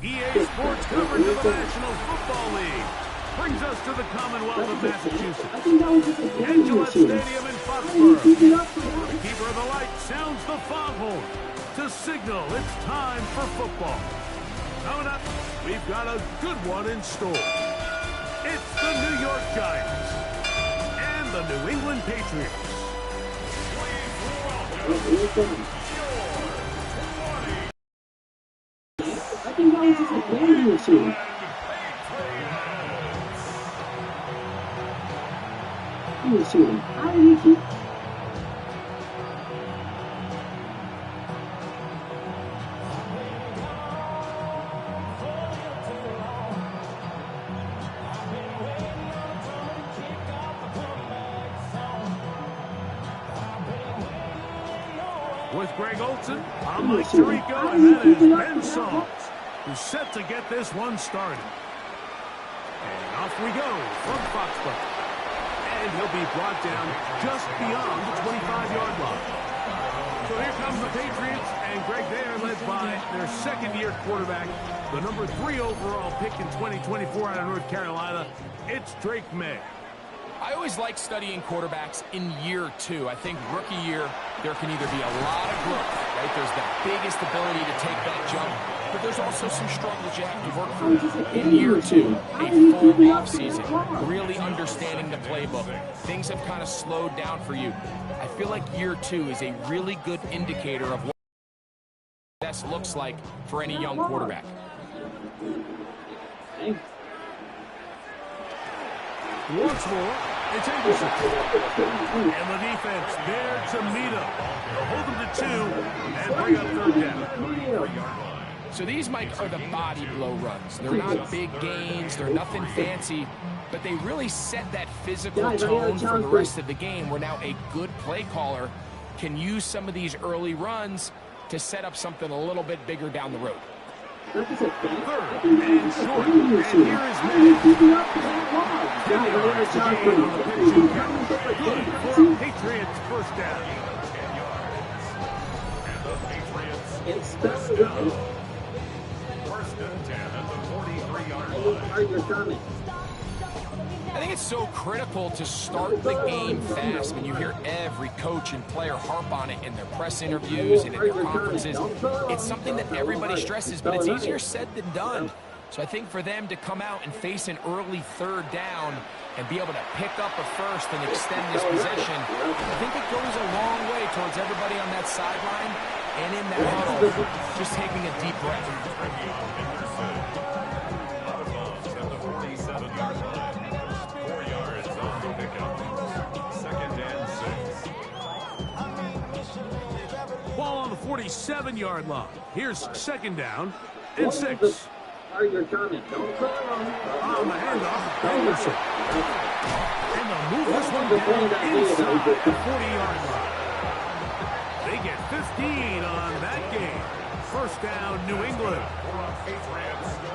EA Sports coverage of the National Football League brings us to the Commonwealth of Massachusetts. Angela Stadium in Foxborough. The keeper of the light sounds the foghorn to signal it's time for football. Coming up, we've got a good one in store. It's the New York Giants and the New England Patriots. I think that was just a danger issue. He was shooting. How did he keep? With Greg Olson, I'm Mike Tirico, and that is Ben Sauls, who's set to get this one started. And off we go from Foxborough. And he'll be brought down just beyond the 25-yard line. So here comes the Patriots, and Greg, they are led by their second-year quarterback, the number 3 overall pick in 2024 out of North Carolina. It's Drake May. I always like studying quarterbacks in year 2. I think rookie year, there can either be a lot of growth, right? There's the biggest ability to take that jump, but there's also some struggles you have to work through. In year 2, a full offseason, really understanding the playbook. Things have kind of slowed down for you. I feel like year 2 is a really good indicator of what success looks like for any young quarterback. Once more, it's Anderson. And the defense there to meet him. They'll hold him to 2 and bring up third down. So these, Mike, are the body blow runs. They're not big gains. They're nothing fancy. But they really set that physical tone for the rest of the game, where now a good play caller can use some of these early runs to set up something a little bit bigger down the road. Third and short. And here is Madden. Good for a Patriots first down. And the Patriots first down. First and 10 at the 43-yard line. I think it's so critical to start the game fast. When you hear every coach and player harp on it in their press interviews and in their conferences, it's something that everybody stresses, but it's easier said than done. So I think for them to come out and face an early third down and be able to pick up a first and extend this possession, I think it goes a long way towards everybody on that sideline and in that huddle just taking a deep breath. Ball on the 47-yard line. Here's second down and 6. Are your comment? Don't call on the handoff, Anderson. And they'll move this one down inside the 40-yard line. They get 15 on that game. First down, New England.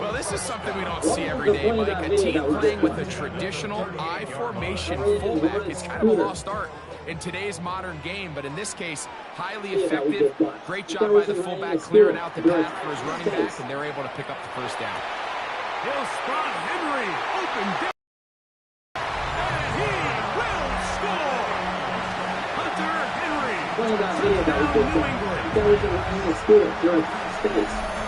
Well, this is something we don't see every day, Mike. A team playing with a traditional I formation fullback. It's kind of a lost art in today's modern game, but in this case, highly effective. Great job by the fullback clearing out the path for his running back, and they're able to pick up the first down. He'll spot Henry, open down, and he will score! Hunter Henry, touchdown New England.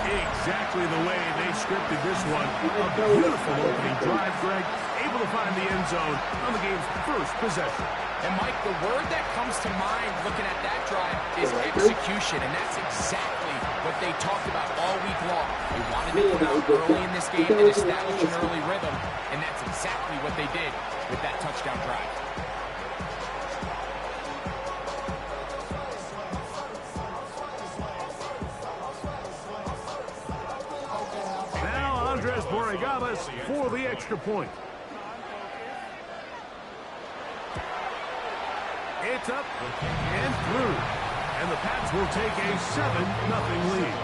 Exactly the way they scripted this one. A beautiful opening drive, Greg. Able to find the end zone on the game's first possession. And, Mike, the word that comes to mind looking at that drive is execution, and that's exactly what they talked about all week long. They wanted to come out early in this game and establish an early rhythm, and that's exactly what they did with that touchdown drive. Now Andres Borregales for the extra point. It's up and through. And the Pats will take a 7-0 lead.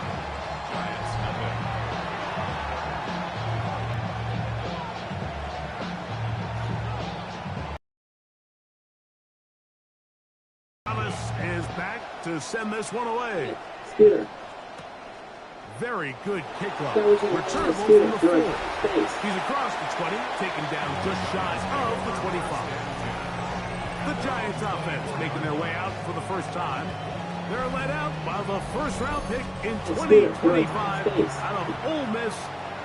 Thomas is back to send this one away. Very good kickoff. That was a Returnable nice from the steal. 4. Space. He's across the 20, taken down just shy of the 25. The Giants offense making their way out for the first time. They're led out by the first-round pick in 2025 out of Ole Miss.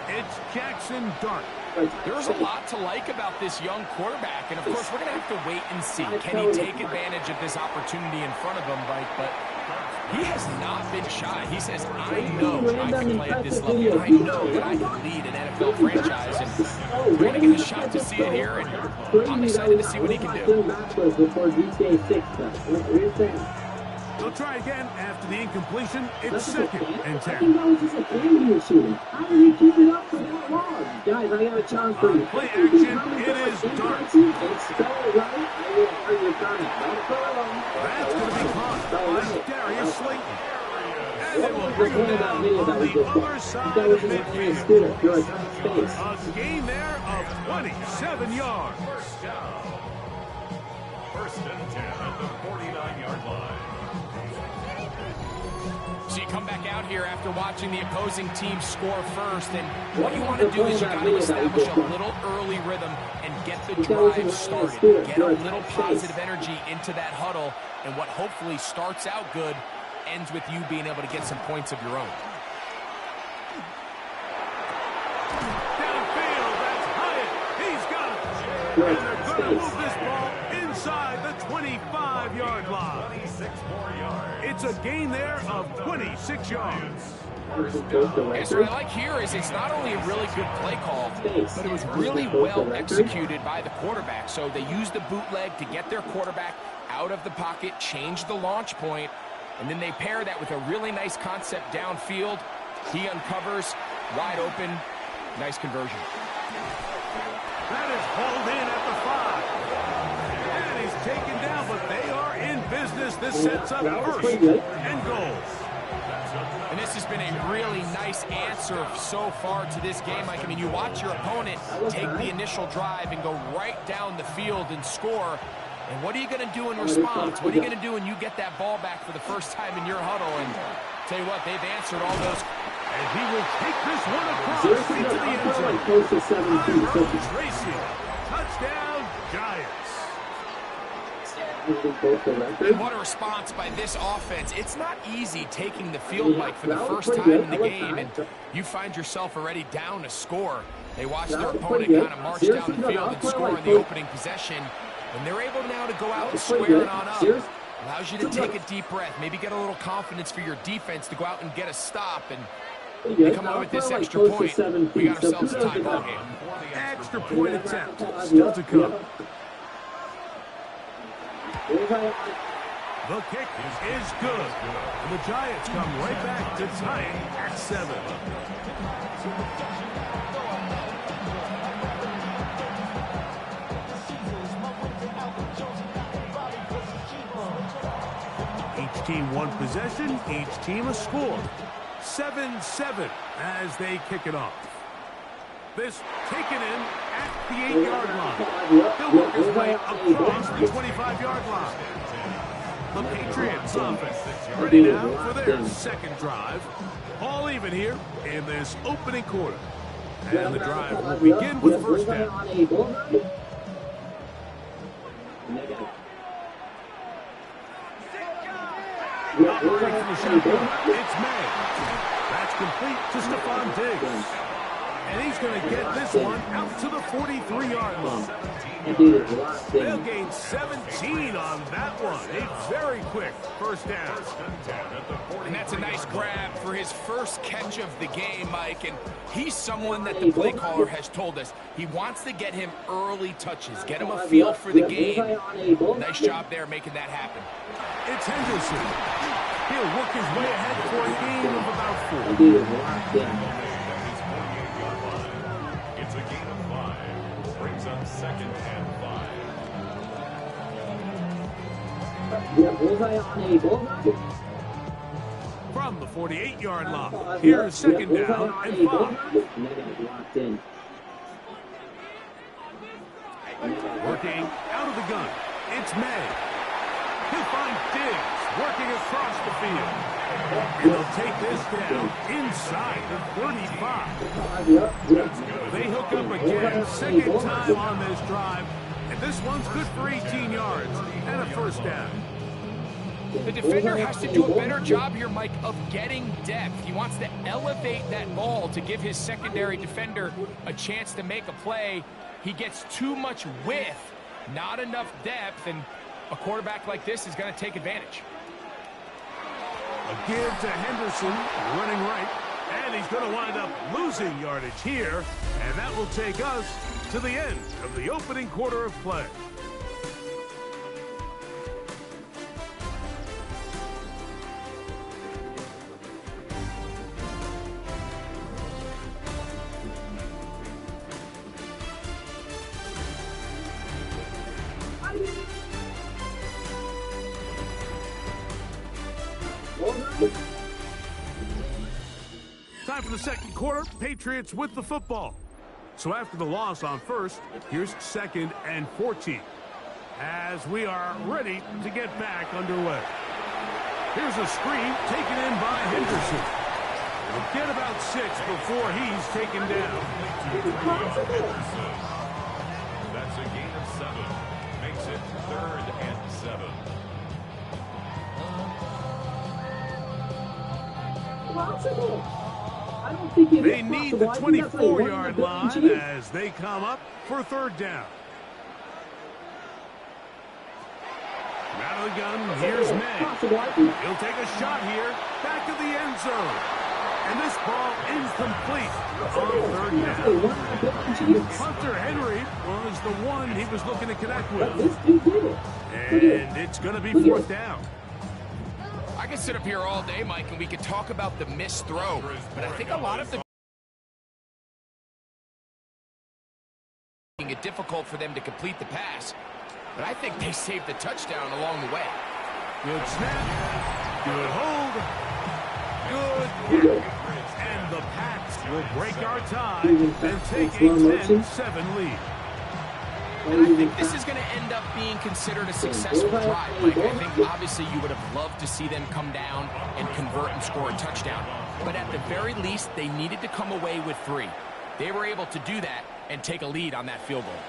It's Jackson Dart. There's a lot to like about this young quarterback, and of course, we're going to have to wait and see. Can he take advantage of this opportunity in front of him, Mike? But he has not been shy. He says, I know I can play at this level. I know that I can lead an NFL franchise, and we're going to get a shot to see it here, and I'm excited to see what he can do. They'll try again after the incompletion. It's second and 10. I think that was just a game he was shooting. How did he keep it up for that long? Guys, I got a challenge for you. Play action, it is Dart. Spell it right. I will hear your comment. Don't throw it wrong. That's going to be caught by Darius Slayton. And they will bring him down on the other side of midfield. You're a tight space. A gain there of 27 yards. First and 10 at the 49-yard line. So you come back out here after watching the opposing team score first, and what you want to do is you got to establish a little early rhythm and get the drive started. Get a little positive energy into that huddle, and what hopefully starts out good ends with you being able to get some points of your own. Downfield, that's Hyatt. He's got it. And they're going to move this ball inside the 25-yard line. 26 more yards. It's a gain there of 26 yards. And so what I like here is it's not only a really good play call, but it was really well executed by the quarterback. So they used the bootleg to get their quarterback out of the pocket, change the launch point, and then they pair that with a really nice concept downfield. He uncovers, wide open, nice conversion. That is hauled in at the 5. And he's taken down, but they are in business. This sets up first and goal. And this has been a really nice answer so far to this game. Like, I mean, you watch your opponent take the initial drive and go right down the field and score. And what are you going to do in response? What are you going to do when you get that ball back for the first time in your huddle? And tell you what, they've answered all those. And he will take this one across into the end zone. Close to 7 feet. Tracy, touchdown, Giants. And what a response by this offense. It's not easy taking the field, Mike, for the first time in the game, and you find yourself already down a score. They watch their opponent kind of march down the field and score in the opening possession, and they're able now to go out and square it on up. Allows you to take a deep breath, maybe get a little confidence for your defense to go out and get a stop, and they come out with this extra point. We got ourselves a tie ball game. Extra point attempt still to come. The kick is good. And the Giants come right back to tie it at 7. Each team one possession, each team a score. 7-7 as they kick it off. This taken in at the 8-yard line. He'll work his way across the 25-yard line. The Patriots offense ready now for their second drive. All even here in this opening quarter. And the drive will begin with first down. Operating from the shotgun, it's May. That's complete to Stephon Diggs. And he's going to get this one out to the 43-yard line. They'll gain 17 on that one. A very quick first down. And that's a nice grab for his first catch of the game, Mike. And he's someone that the play caller has told us he wants to get him early touches, get him a feel for the game. Nice job there making that happen. It's Henderson. He'll work his way ahead for a gain of about 4. It's a gain of 5. Brings up second and 5. From the 48-yard line, here's second down and 5. Working out of the gun, it's May. He'll find Diggs working across the field. And they'll take this down inside the 35. They hook up again, second time on this drive. And this one's good for 18 yards and a first down. The defender has to do a better job here, Mike, of getting depth. He wants to elevate that ball to give his secondary defender a chance to make a play. He gets too much width, not enough depth, and a quarterback like this is going to take advantage. A give to Henderson, running right, and he's going to wind up losing yardage here, and that will take us to the end of the opening quarter of play. Time for the second quarter. Patriots with the football. So after the loss on first, here's 2nd and 14. As we are ready to get back underway. Here's a screen taken in by Henderson. He'll get about 6 before he's taken down. That's a gain of 7. Makes it 3rd and 7. They need the 24-yard line as they come up for 3rd down. Out of the gun, here's May. He'll take a shot here, back of the end zone. And this ball incomplete on 3rd down. Hunter Henry was the one he was looking to connect with. And it's going to be 4th down. I could sit up here all day, Mike, and we could talk about the missed throw, but I think a lot of the making it difficult for them to complete the pass, but I think they saved the touchdown along the way. Good snap, good hold, good catch, and the Pats will break our tie and take a 10-7 lead. And I think this is going to end up being considered a successful drive. Like, I think obviously you would have loved to see them come down and convert and score a touchdown. But at the very least, they needed to come away with 3. They were able to do that and take a lead on that field goal.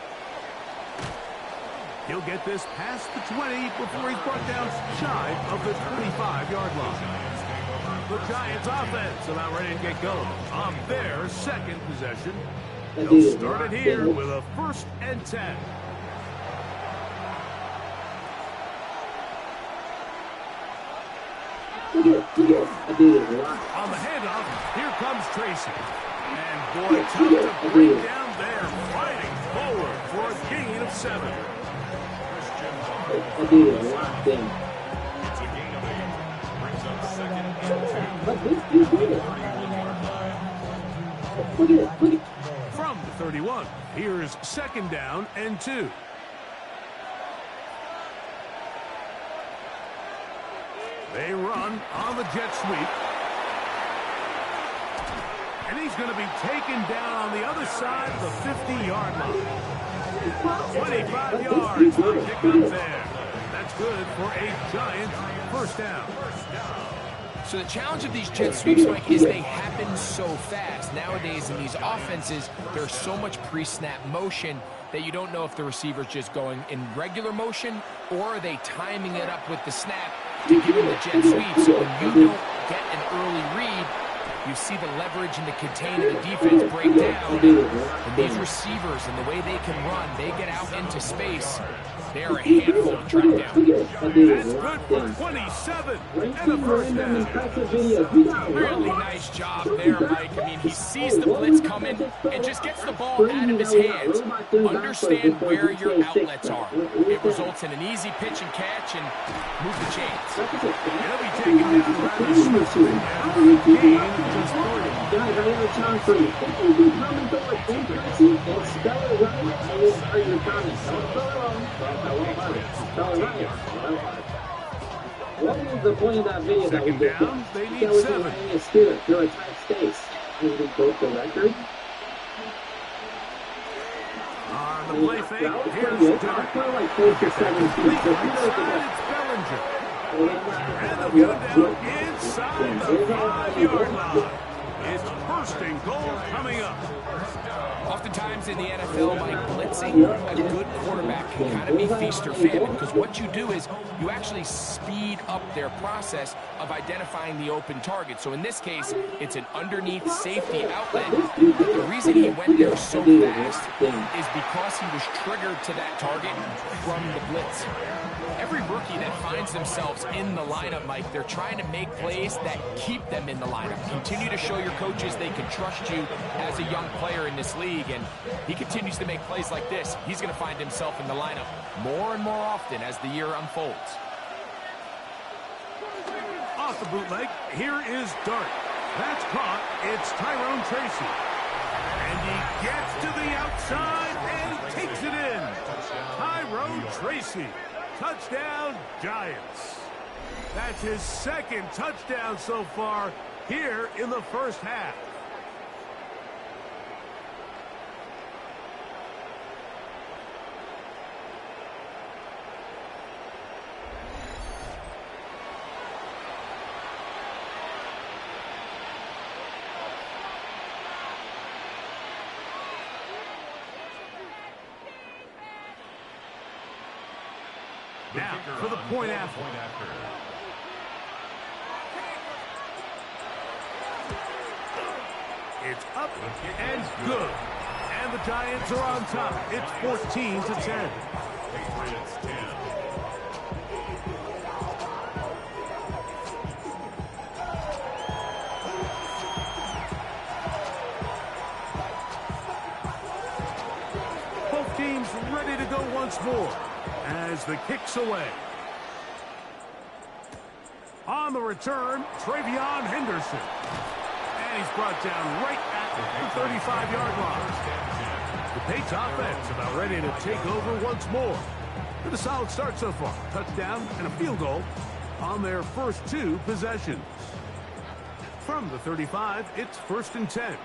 He'll get this past the 20 before he's brought down shy of the 25-yard line. The Giants offense about ready to get going on their 2nd possession. They'll start it here with a 1st and 10. On the handoff, here comes Tracy. And boy, tough to bring down there, fighting forward for a gain of 7. It's a gain of 8. Brings up 2nd and 2. From the 31, here's 2nd down and 2. They run on the jet sweep. And he's going to be taken down on the other side of the 50-yard line. 25 yards for a pickup there. That's good for a Giants 1st down. So the challenge of these jet sweeps, Mike, is they happen so fast. Nowadays in these offenses, there's so much pre-snap motion that you don't know if the receiver's just going in regular motion or are they timing it up with the snap to give him the jet sweep. So when you don't get an early read, you see the leverage and the contain of the defense break down. And these receivers and the way they can run, they get out into space. They are a handful to track down. That's good for 27 and a 1st down. Really nice job there, Mike. I mean, he sees the blitz coming and just gets the ball out of his hands. Understand where your outlets are. It results in an easy pitch and catch and move the chains. He'll be taken down rather swiftly after a gain of just 30. Guys, I have a challenge for you. If you do comment on it in person and spell it right, I will start your comments. Don't spell it wrong. Spell it right. What is the point of that video that we did? Down, they need that was 7. a spirit through a tight space. Did we broke the record? On the play fake, That was pretty here's good. Dart. That's probably like close to 7 feet. Complete So right kudos to side, him. it's Bellinger. And And they'll get him down inside the 5-yard line. It's first and goal coming up. Oftentimes in the NFL, Mike, blitzing a good quarterback can kind of be feast or famine, because what you do is you actually speed up their process of identifying the open target. So in this case, it's an underneath safety outlet. But the reason he went there so fast is because he was triggered to that target from the blitz. Every rookie that finds themselves in the lineup, Mike, they're trying to make plays that keep them in the lineup. Continue to show your coaches they can trust you as a young player in this league, and he continues to make plays like this. He's going to find himself in the lineup more and more often as the year unfolds. Off the bootleg, here is Dart. That's caught. It's Tyrone Tracy. And he gets to the outside and takes it in. Tyrone Tracy. Touchdown, Giants. That's his second touchdown so far here in the first half. Now, for the point after. It's up and good. And the Giants are on top. It's 14-10. Patriots 10. Both teams ready to go once more as the kick's away. On the return, Travion Henderson. And he's brought down right at the 35-yard line. The Patriots offense about ready to take over once more. With a solid start so far. Touchdown and a field goal on their first two possessions. From the 35, it's 1st and 10.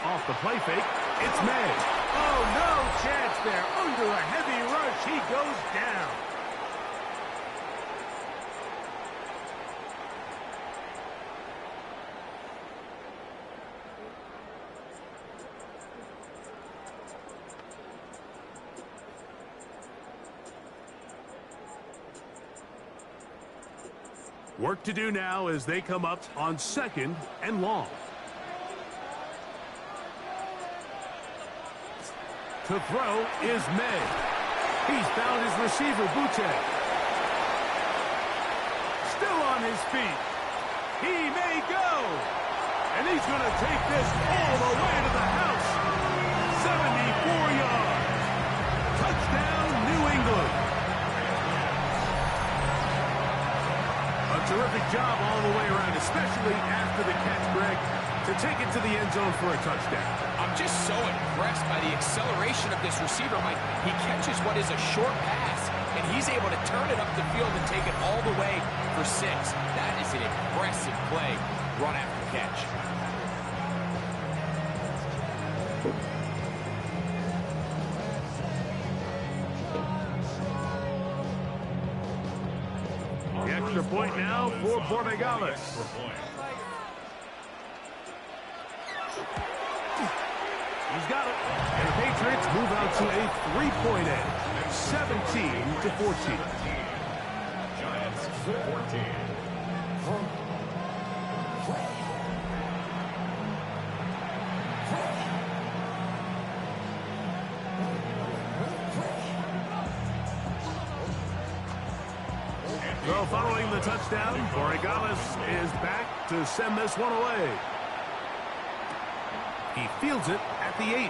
Off the play fake, it's May. Oh, no chance there. Under a heavy rush, he goes down. Work to do now as they come up on 2nd and long. To throw is May. He's found his receiver, Butte. Still on his feet. He may go. And he's going to take this all the way to the house. 74 yards. Touchdown, New England. A terrific job all the way around, especially after the catch, Greg, to take it to the end zone for a touchdown. I'm just so impressed by the acceleration of this receiver, Mike. He catches what is a short pass, and he's able to turn it up the field and take it all the way for 6. That is an impressive play, run after catch. The extra point now for Borregales. He's got it. And the Patriots move out to a 3-point edge. 17-14. Giants 14. So following the touchdown, Borregales is back to send this one away. He fields it at the 8.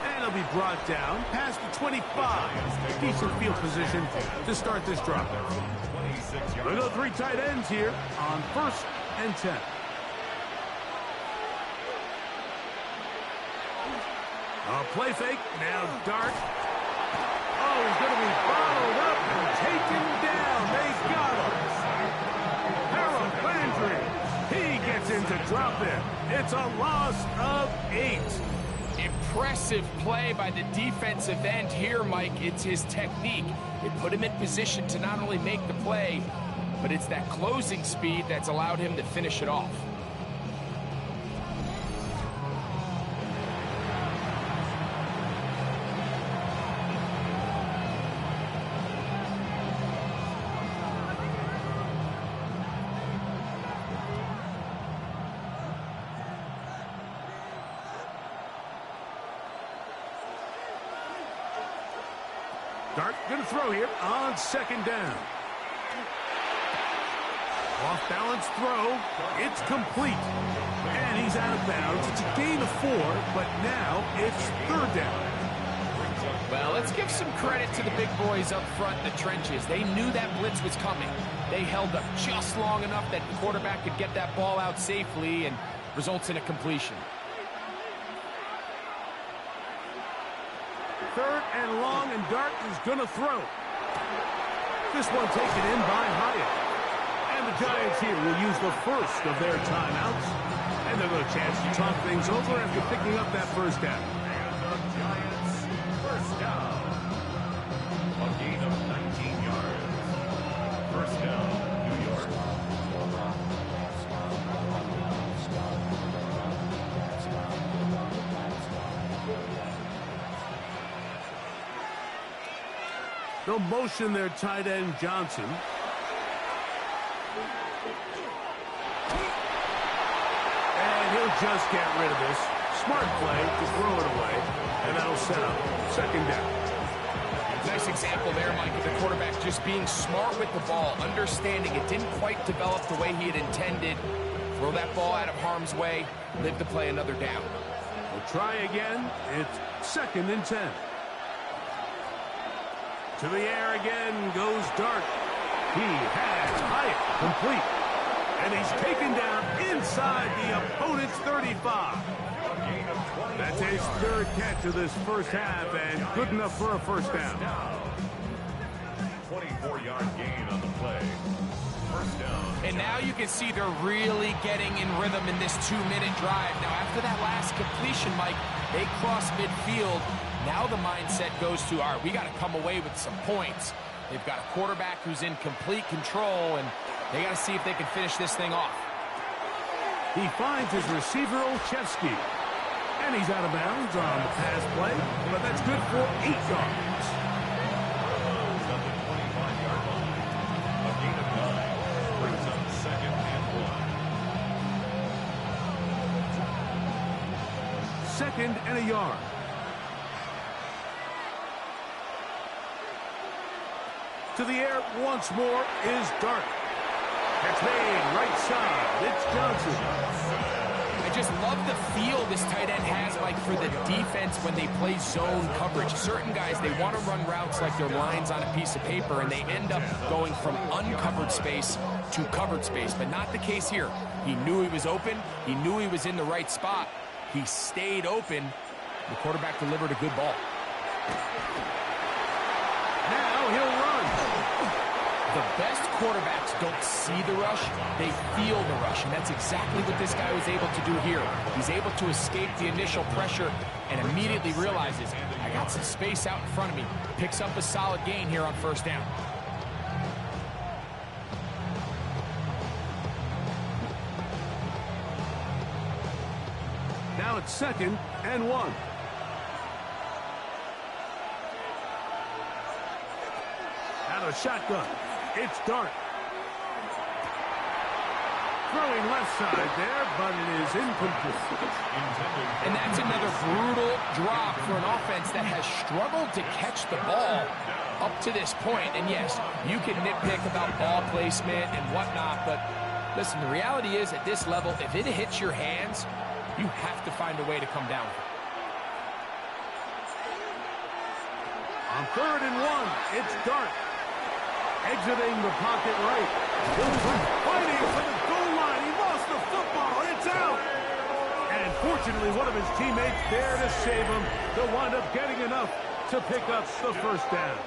And he'll be brought down past the 25. Decent field position to start this drive. We'll go 3 tight ends here on 1st and 10. A play fake, now Dart. Oh, he's going to be bottled up and taken down. They got him. Harold Landry, he gets in to drop it. It's a loss of 8. Impressive play by the defensive end here, Mike. It's his technique. It put him in position to not only make the play, but it's that closing speed that's allowed him to finish it off. Dart going to throw here on 2nd down. Off balance throw. It's complete. And he's out of bounds. It's a gain of 4, but now it's 3rd down. Well, let's give some credit to the big boys up front in the trenches. They knew that blitz was coming. They held up just long enough that the quarterback could get that ball out safely and results in a completion. 3rd and long, and Dart is going to throw. This one taken in by Hyatt. And the Giants here will use the first of their timeouts. And they'll get a chance to talk things over after picking up that 1st down. And the Giants, 1st down. A gain of 19 yards. 1st down, New York. They'll motion their tight end, Johnson. And he'll just get rid of this. Smart play to throw it away. And that'll set up 2nd down. Nice example there, Mike, of the quarterback just being smart with the ball, understanding it didn't quite develop the way he had intended. Throw that ball out of harm's way, live to play another down. We'll try again. It's 2nd and 10. To the air again goes Dart. He has Hyatt complete. And he's taken down inside the opponent's 35. That's his 3rd catch of this 1st half, and good enough for a 1st down. 24-yard gain on the play. 1st down. And now you can see they're really getting in rhythm in this 2-minute drive. Now, after that last completion, Mike, they cross midfield. Now the mindset goes to, all right, we got to come away with some points. They've got a quarterback who's in complete control, and they got to see if they can finish this thing off. He finds his receiver, Olszewski. And he's out of bounds on the pass play, but that's good for 8 yards. At the 25-yard line. A gain of 9 brings up 2nd and 1. 2nd and a yard. To the air once more is Dart. That's made right side. It's Johnson. I just love the feel this tight end has, Mike, for the defense when they play zone coverage. Certain guys, they want to run routes like they're lines on a piece of paper, and they end up going from uncovered space to covered space, but not the case here. He knew he was open. He knew he was in the right spot. He stayed open. The quarterback delivered a good ball. Now he'll run. The best quarterbacks don't see the rush, they feel the rush, and that's exactly what this guy was able to do here. He's able to escape the initial pressure and immediately realizes, I got some space out in front of me. Picks up a solid gain here on 1st down. Now it's 2nd and 1. Out of shotgun. It's Dart. Throwing left side there, but it is incomplete. And that's another brutal drop for an offense that has struggled to catch the ball up to this point. And yes, you can nitpick about ball placement and whatnot, but listen, the reality is at this level, if it hits your hands, you have to find a way to come down with it. On 3rd and 1, it's Dart. Exiting the pocket right. Fighting for the goal line. He lost the football. It's out. And fortunately, one of his teammates there to save him. They'll wind up getting enough to pick up the 1st down.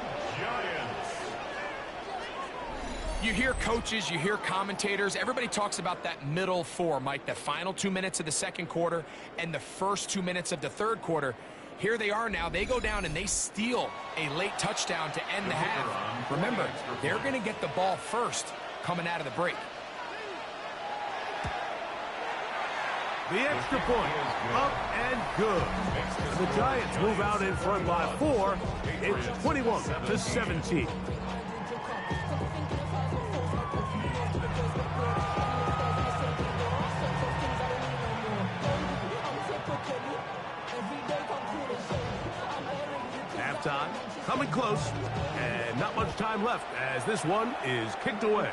Giants. You hear coaches, you hear commentators, everybody talks about that middle four, Mike, the final 2 minutes of the second quarter and the first 2 minutes of the third quarter. Here they are now. They go down and they steal a late touchdown to end the half. Remember, they're going to get the ball first coming out of the break. The extra point, up and good. The Giants move out in front by 4. It's 21-17. Halftime, coming close, and not much time left as this one is kicked away.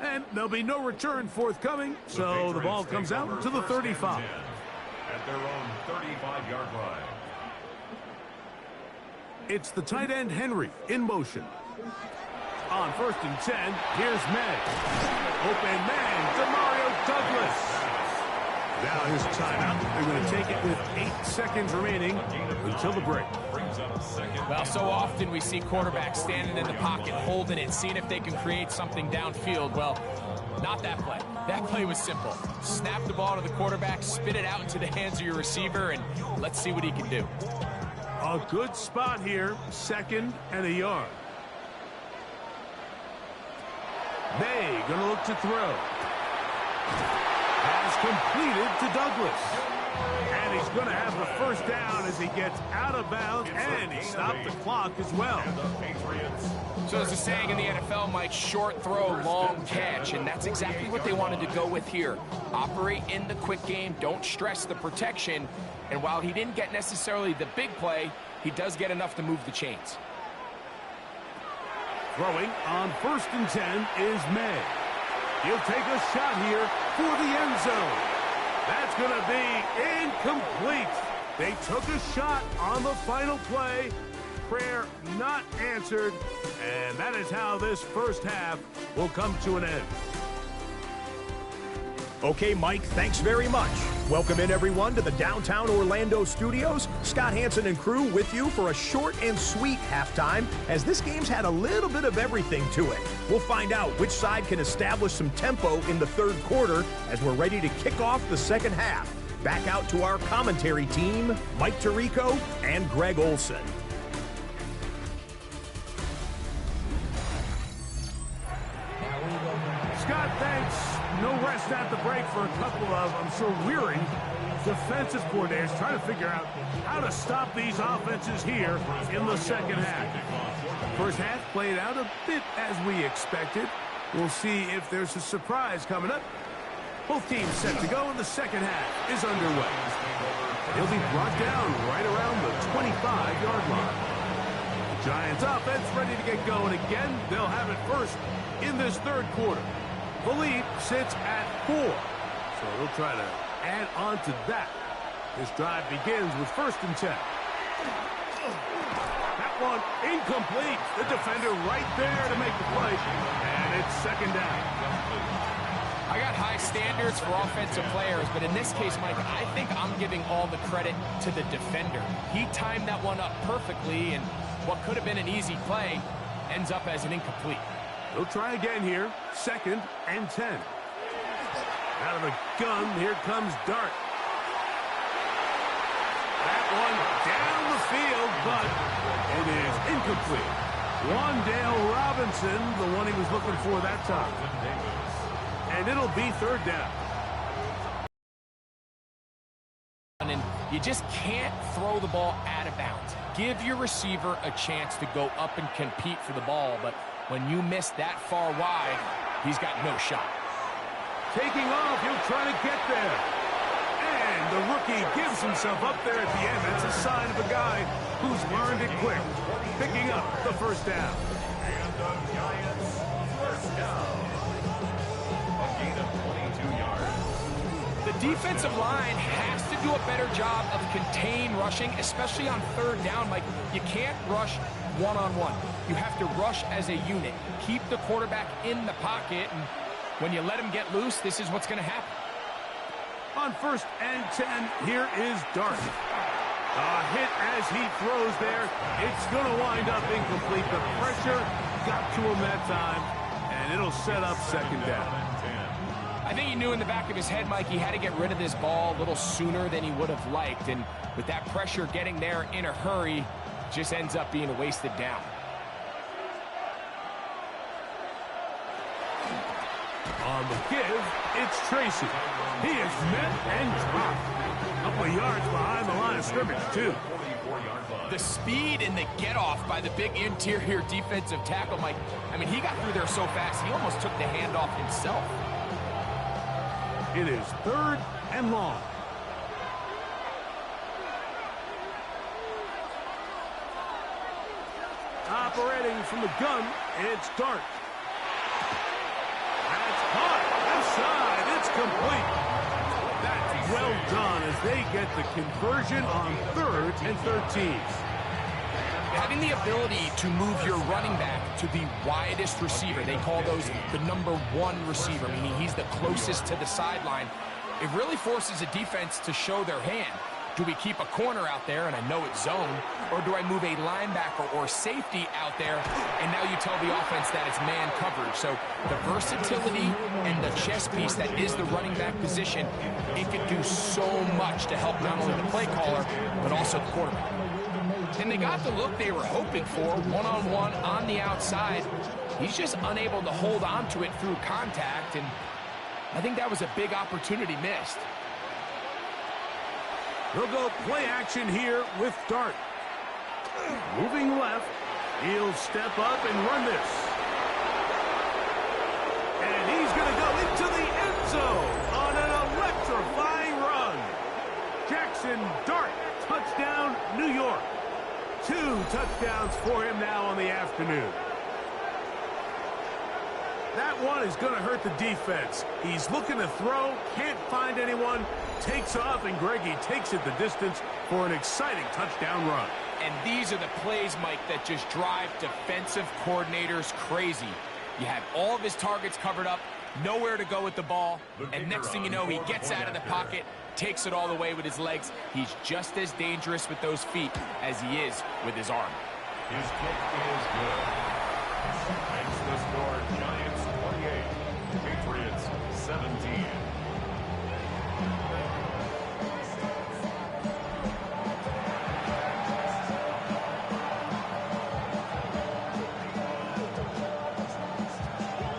And there'll be no return forthcoming, so the ball comes out to the 35. At their own 35-yard line. It's the tight end Henry in motion. On 1st and 10, here's May. Open man, Demario Douglas. Now his timeout. They're going to take it with 8 seconds remaining until the break. Well, so often we see quarterbacks standing in the pocket, holding it, seeing if they can create something downfield. Well, not that play. That play was simple. Snap the ball to the quarterback, spit it out into the hands of your receiver, and let's see what he can do. A good spot here, 2nd and a yard. May going to look to throw. Has completed to Douglas. And he's going to have the first down as he gets out of bounds, and he stopped the clock as well. So there's a saying in the NFL, Mike, short throw, long catch, and that's exactly what they wanted to go with here. Operate in the quick game, don't stress the protection, and while he didn't get necessarily the big play, he does get enough to move the chains. Throwing on 1st and 10 is May. He'll take a shot here for the end zone. That's going to be incomplete. They took a shot on the final play. Prayer not answered. And that is how this first half will come to an end. Okay, Mike, thanks very much. Welcome in, everyone, to the downtown Orlando studios. Scott Hansen and crew with you for a short and sweet halftime, as this game's had a little bit of everything to it. We'll find out which side can establish some tempo in the third quarter as we're ready to kick off the second half. Back out to our commentary team, Mike Tirico and Greg Olson. Scott, thanks. No rest at the break for a couple of, I'm sure, weary defensive coordinators trying to figure out how to stop these offenses here in the second half. First half played out a bit as we expected. We'll see if there's a surprise coming up. Both teams set to go, and the second half is underway. He'll be brought down right around the 25-yard line. The Giants offense ready to get going again. They'll have it first in this third quarter. The lead sits at 4, so they'll try to add on to that. This drive begins with 1st and 10. That one incomplete. The defender right there to make the play, and it's 2nd down. I got high standards for offensive players, but in this case, Mike, I think I'm giving all the credit to the defender. He timed that one up perfectly, and what could have been an easy play ends up as an incomplete. They'll try again here. 2nd and 10. Out of the gun, here comes Dart. That one down the field, but it is incomplete. Wandale Robinson, the one he was looking for that time. And it'll be 3rd down. And you just can't throw the ball out of bounds. Give your receiver a chance to go up and compete for the ball, but when you miss that far wide, he's got no shot. Taking off, he'll try to get there. And the rookie gives himself up there at the end. That's a sign of a guy who's learned it quick. Picking up the 1st down. And the Giants first down. A gain of 22 yards. The defensive line has to do a better job of contain rushing, especially on 3rd down. Like, you can't rush one-on-one. You have to rush as a unit. Keep the quarterback in the pocket, and when you let him get loose, this is what's going to happen. On 1st and 10, here is Dart. A hit as he throws there. It's going to wind up incomplete. The pressure got to him that time, and it'll set up second down. I think he knew in the back of his head, Mike, he had to get rid of this ball a little sooner than he would have liked. And with that pressure getting there in a hurry, just ends up being a wasted down. On the give, it's Tracy. He is met and dropped. A couple of yards behind the line of scrimmage, too. The speed and the get-off by the big interior defensive tackle, Mike. I mean, he got through there so fast, he almost took the handoff himself. It is 3rd and long. Operating from the gun, it's Dart. That's caught. Left side, it's complete. That's well done as they get the conversion on 3rd and 13. Having the ability to move your running back to the widest receiver, they call those the #1 receiver, meaning he's the closest to the sideline. It really forces a defense to show their hand. Do we keep a corner out there, and I know it's zone, or do I move a linebacker or safety out there, and now you tell the offense that it's man coverage? So the versatility and the chess piece that is the running back position, it can do so much to help not only the play caller, but also the quarterback. And they got the look they were hoping for, one-on-one on the outside. He's just unable to hold on to it through contact, and I think that was a big opportunity missed. They'll go play action here with Dart. Moving left, he'll step up and run this. And he's going to go into the end zone on an electrifying run. Jackson Dart, touchdown, New York. 2 touchdowns for him now on the afternoon. That one is going to hurt the defense. He's looking to throw, can't find anyone, takes off, and Greggy takes it the distance for an exciting touchdown run. And these are the plays, Mike, that just drive defensive coordinators crazy. You have all of his targets covered up, nowhere to go with the ball, and next thing you know, he gets out of the pocket, takes it all the way with his legs. He's just as dangerous with those feet as he is with his arm. His kick is good. Makes the score Giants 28, Patriots 17.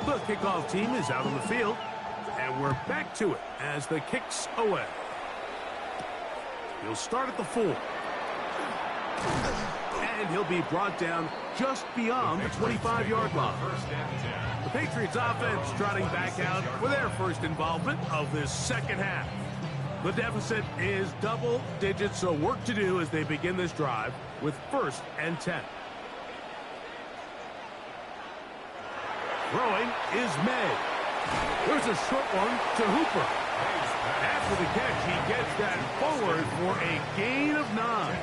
The kickoff team is out on the field, and we're back to it as the kick's away. He'll start at the 4. And he'll be brought down just beyond the 25-yard line. The Patriots offense trotting back out for their first involvement of this second half. The deficit is double digits, so work to do as they begin this drive with 1st and 10. Throwing is May. There's a short one to Hooper. After the catch, he gets that forward for a gain of 9.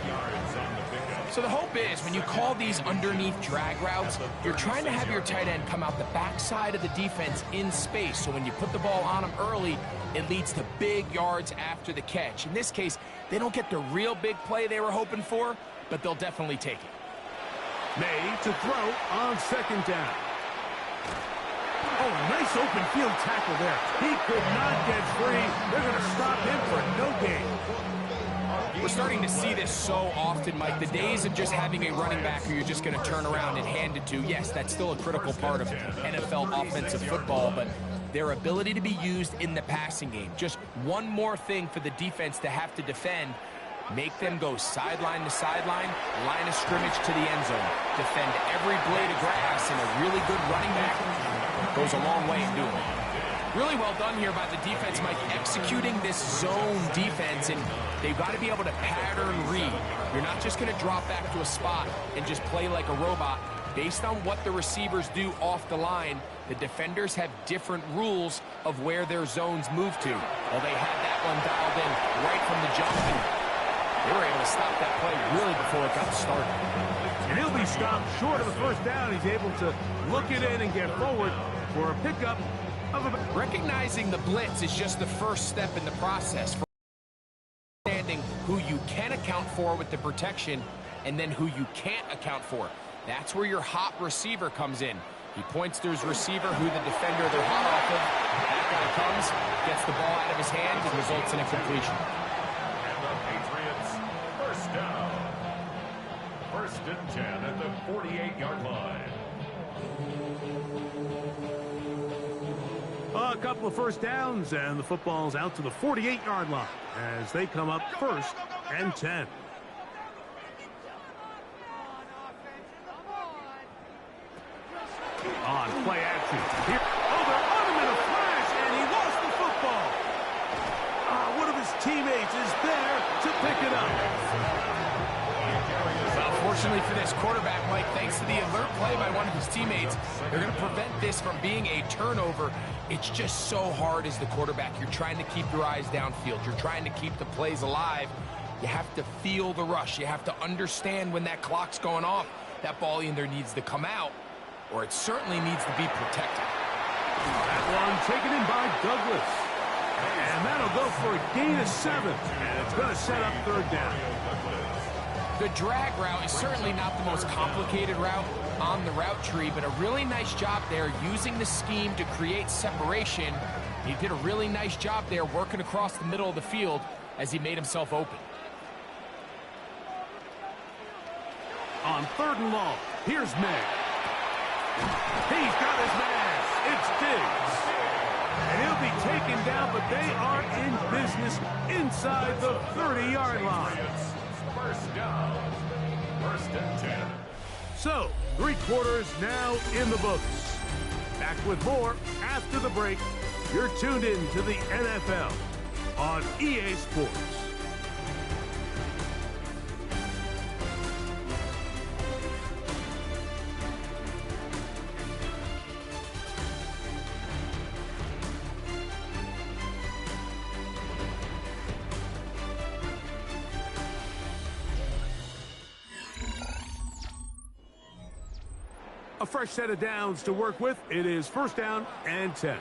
So the hope is when you call these underneath drag routes, you're trying to have your tight end come out the backside of the defense in space. So when you put the ball on him early, it leads to big yards after the catch. In this case, they don't get the real big play they were hoping for, but they'll definitely take it. May to throw on 2nd down. Oh, a nice open field tackle there. He could not get free. They're going to stop him for no gain. We're starting to see this so often, Mike. The days of just having a running back who you're just going to turn around and hand it to, yes, that's still a critical part of NFL offensive football, but their ability to be used in the passing game. Just one more thing for the defense to have to defend. Make them go sideline to sideline, line of scrimmage to the end zone. Defend every blade of grass, and a really good running back goes a long way in doing it. Really well done here by the defense, Mike, executing this zone defense, and they've got to be able to pattern read. You're not just going to drop back to a spot and just play like a robot. Based on what the receivers do off the line, the defenders have different rules of where their zones move to. Well, they had that one dialed in right from the jump, and they were able to stop that play really before it got started. And he'll be stopped short of the 1st down. He's able to look it in and get forward for a pickup of a... Recognizing the blitz is just the first step in the process for understanding who you can account for with the protection and then who you can't account for. That's where your hot receiver comes in. He points to his receiver, who the defender they're hot off of. That guy comes, gets the ball out of his hand, and results in a completion. And the Patriots, first down. First and 10 at the 48-yard line. A couple of first downs, and the football's out to the 48-yard line as they come up first and 10. On play action. Here. Oh, they're on him in a flash, and he lost the football. One of his teammates is there to pick it up. Well, fortunately for this quarterback, Mike, thanks to the alert play by one of his teammates, they're going to prevent this from being a turnover. It's just so hard as the quarterback. You're trying to keep your eyes downfield. You're trying to keep the plays alive. You have to feel the rush. You have to understand when that clock's going off. That ball either needs to come out, or it certainly needs to be protected. That one taken in by Douglas. And that'll go for a gain of 7. And it's going to set up third down. The drag route is certainly not the most complicated route on the route tree, but a really nice job there using the scheme to create separation. He did a really nice job there working across the middle of the field as he made himself open. On third and long, here's May. He's got his man. It's Diggs. And he'll be taken down, but they are in business inside the 30-yard line. First down. First and 10. So, 3 quarters now in the books. Back with more after the break. You're tuned in to the NFL on EA Sports. A fresh set of downs to work with. It is first down and 10.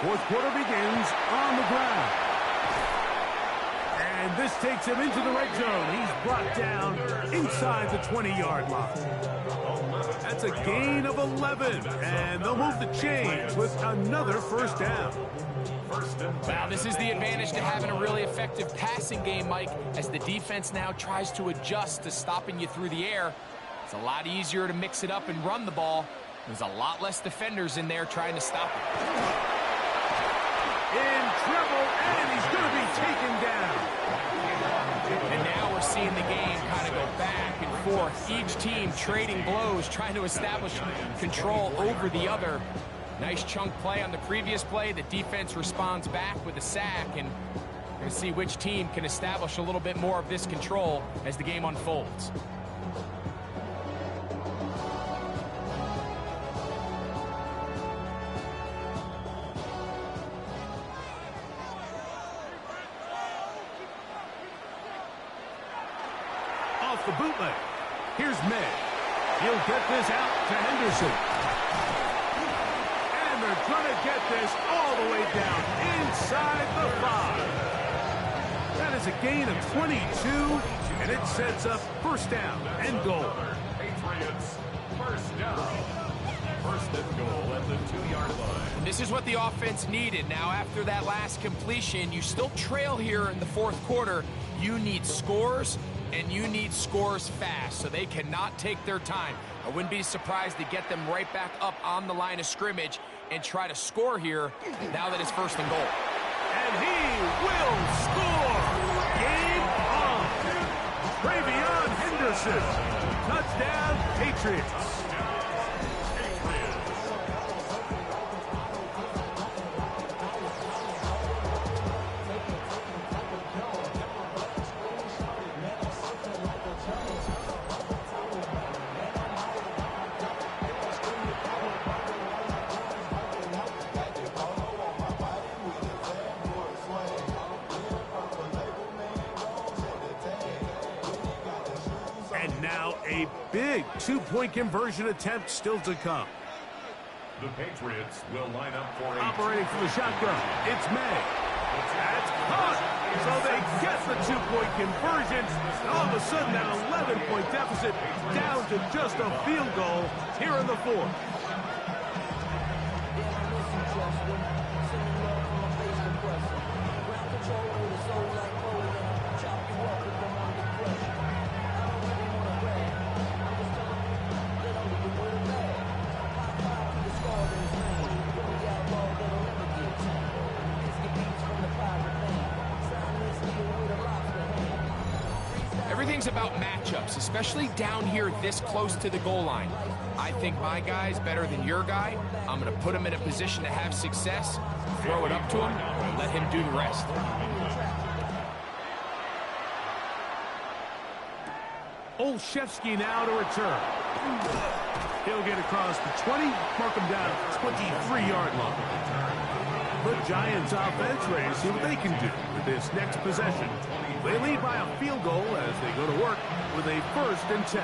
Fourth quarter begins on the ground. And this takes him into the red zone. He's brought down inside the 20-yard line. That's a gain of 11. And they'll move the chains with another first down. Wow, this is the advantage to having a really effective passing game, Mike, as the defense now tries to adjust to stopping you through the air. It's a lot easier to mix it up and run the ball. There's a lot less defenders in there trying to stop it. In trouble, and he's going to be taken down. And now we're seeing the game kind of go back and forth. Each team trading blows, trying to establish control over the other. Nice chunk play on the previous play. The defense responds back with a sack, and we're going to see which team can establish a little bit more of this control as the game unfolds. Off the bootleg. Here's May. He'll get this out to Henderson. They're going to get this all the way down inside the 5. That is a gain of 22, and it sets up first down and goal. Patriots, first down. First and goal at the 2-yard line. And this is what the offense needed. Now, after that last completion, you still trail here in the fourth quarter. You need scores, and you need scores fast, so they cannot take their time. I wouldn't be surprised to get them right back up on the line of scrimmage and try to score here now that it's first and goal. And he will score! Game on! Travion Henderson. Touchdown, Patriots. A big 2-point conversion attempt still to come. The Patriots will line up for a... Operating from the shotgun, it's May. That's caught, So they get the two-point conversion. And all of a sudden, that 11-point deficit down to just a field goal here in the fourth. Everything's about matchups, especially down here this close to the goal line. I think my guy's better than your guy. I'm going to put him in a position to have success, throw it up to him, and let him do the rest. Olszewski now to return. He'll get across the 20, mark him down at the 23-yard line. The Giants offense ready to see what they can do with this next possession. They lead by a field goal as they go to work with a 1st and 10.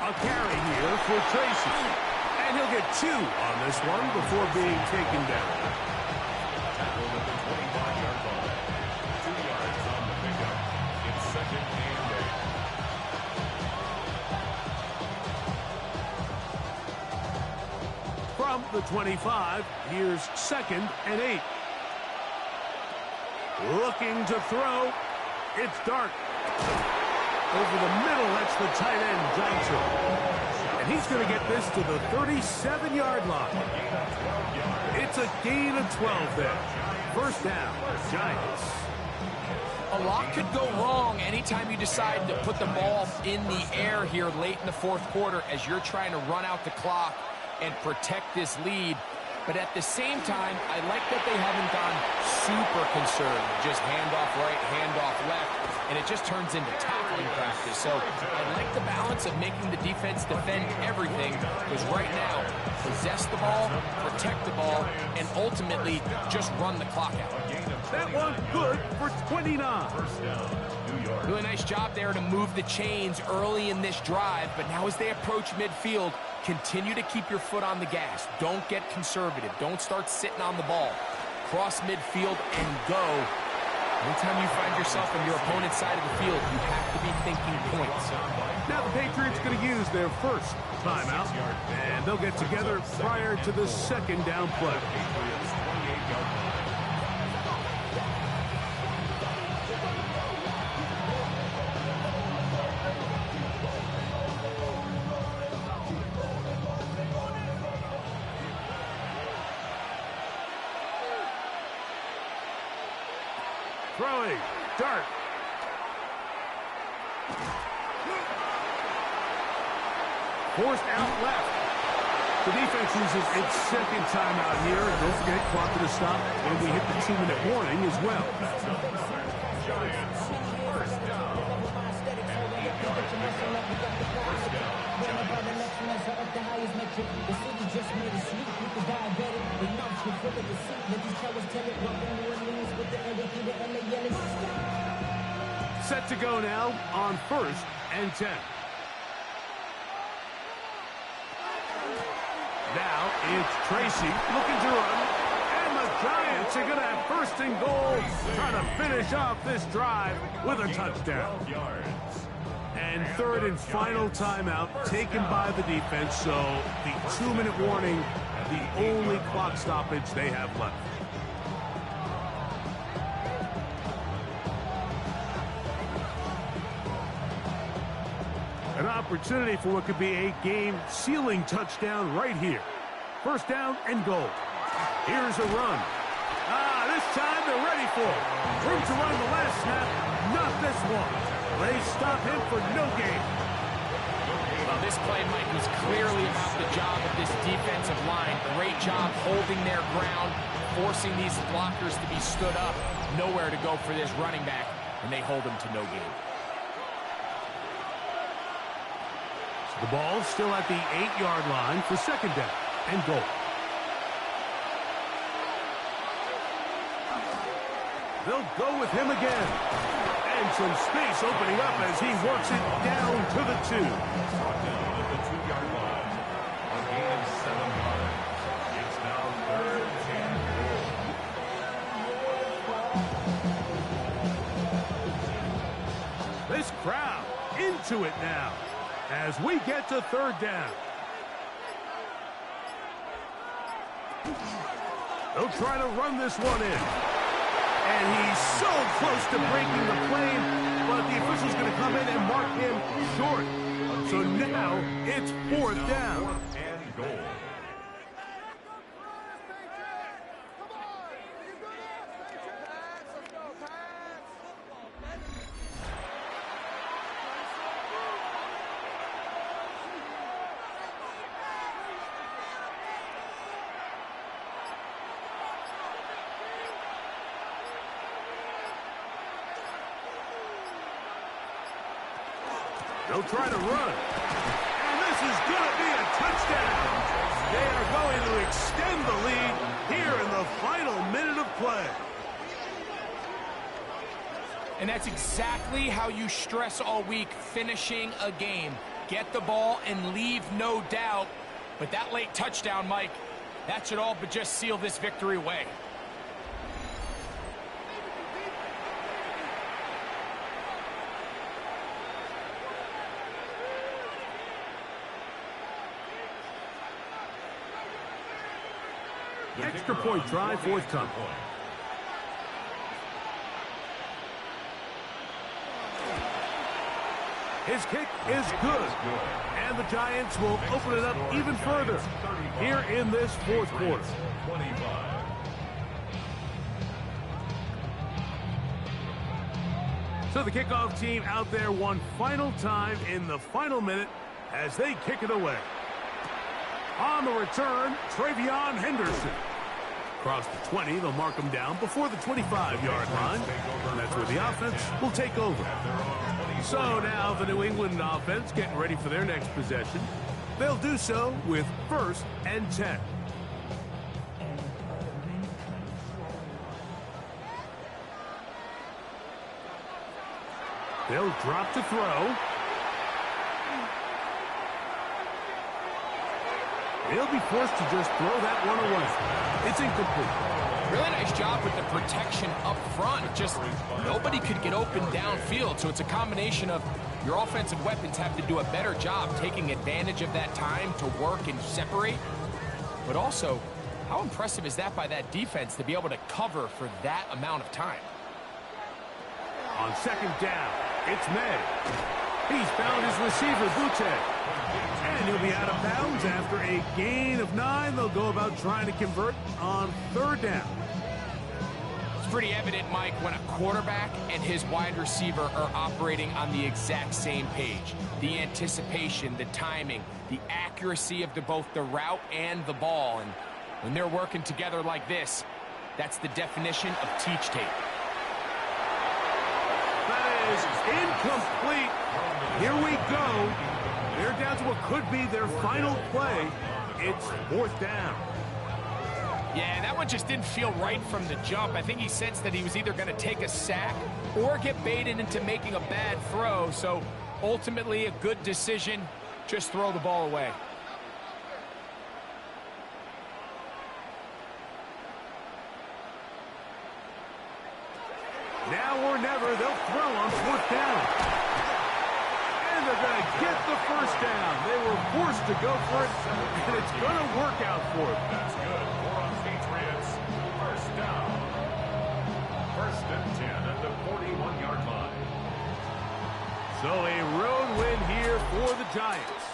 A carry here for Tracy. And he'll get 2 on this one before being taken down. Tackled at the 25-yard line. 2 yards on the pickup. It's 2nd and 8. From the 25, here's 2nd and 8. Looking to throw. It's Dart. Over the middle, that's the tight end, Johnson. And he's going to get this to the 37-yard line. It's a gain of 12 there. 1st down, Giants. A lot could go wrong anytime you decide to put the ball in the air here late in the 4th quarter as you're trying to run out the clock and protect this lead. But at the same time, I like that they haven't gone super conservative. Just handoff right, handoff left, and it just turns into tackling practice. So I like the balance of making the defense defend everything, because right now, possess the ball, protect the ball, and ultimately just run the clock out. That one good for 29. Really nice job there to move the chains early in this drive, but now as they approach midfield, continue to keep your foot on the gas. Don't get conservative. Don't start sitting on the ball. Cross midfield and go. Anytime you find yourself on your opponent's side of the field, you have to be thinking points. Now the Patriots going to use their 1st timeout, and they'll get together prior to the 2nd down play. Throwing, Dart. Forced out left. The defense uses its 2nd timeout here. Don't forget, clock to the stop, and we hit the 2-minute warning as well. Giants. 1st down. Set to go now on 1st and 10. Now it's Tracy looking to run. And the Giants are going to have 1st and goal, trying to finish off this drive with a touchdown. And 3rd and final timeout taken by the defense, so the 2-minute warning, the only clock stoppage they have left. An opportunity for what could be a game-sealing touchdown right here. 1st down and goal. Here's a run. This time they're ready for it. Room to run the last snap, not this one. They stop him for no gain. Well, this play, Mike, was clearly about the job of this defensive line. Great job holding their ground, forcing these blockers to be stood up. Nowhere to go for this running back, and they hold him to no gain. The ball still at the 8-yard line for 2nd down and goal. They'll go with him again. And some space opening up as he works it down to the 2. Brought down at the 2-yard line. A gain of 7 yards. It's now 3rd This crowd into it now as we get to third down. They'll try to run this one in. And he's so close to breaking the plane, but the official's going to come in and mark him short. So now it's fourth down. Fourth and goal. They'll try to run. And this is going to be a touchdown. They are going to extend the lead here in the final minute of play. And that's exactly how you stress all week, finishing a game. Get the ball and leave no doubt. But that late touchdown, Mike, that should all but just seal this victory away. Extra point try, forthcoming. His kick is good. And the Giants will open it up even further here in this fourth quarter. 25. So the kickoff team out there one final time in the final minute as they kick it away. On the return, Travion Henderson. Across the 20, they'll mark him down before the 25-yard line. And that's where the offense will take over. So now the New England offense getting ready for their next possession. They'll do so with 1st and 10. They'll drop to throw. They'll be forced to just throw that one away. It's incomplete. Really nice job with the protection up front. Just nobody could get open downfield. So it's a combination of your offensive weapons have to do a better job taking advantage of that time to work and separate. But also, how impressive is that by that defense to be able to cover for that amount of time? On second down, it's May. He's found his receiver, Butte. And he'll be out of bounds after a gain of 9. They'll go about trying to convert on third down. It's pretty evident, Mike, when a quarterback and his wide receiver are operating on the exact same page. The anticipation, the timing, the accuracy of both the route and the ball. And when they're working together like this, that's the definition of teach tape. That is incomplete. Here we go. They're down to what could be their final play. It's fourth down. Yeah, that one just didn't feel right from the jump. I think he sensed that he was either going to take a sack or get baited into making a bad throw. So ultimately a good decision. Just throw the ball away. Now or never, they'll throw on fourth down. And they're going to get the first down. They were forced to go for it, and it's going to work out for them. That's good. For on Patriots. First down. 1st and 10 at the 41-yard line. So a road win here for the Giants.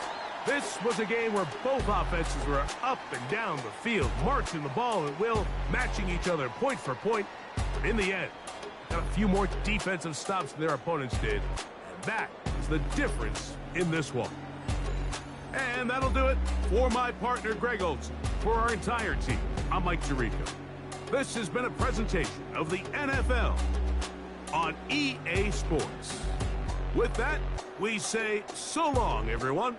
This was a game where both offenses were up and down the field, marching the ball at will, matching each other point for point. But in the end, got a few more defensive stops than their opponents did. And that is the difference in this one. And that'll do it for my partner, Greg Olson. For our entire team, I'm Mike Tirico. This has been a presentation of the NFL on EA Sports. With that, we say so long, everyone.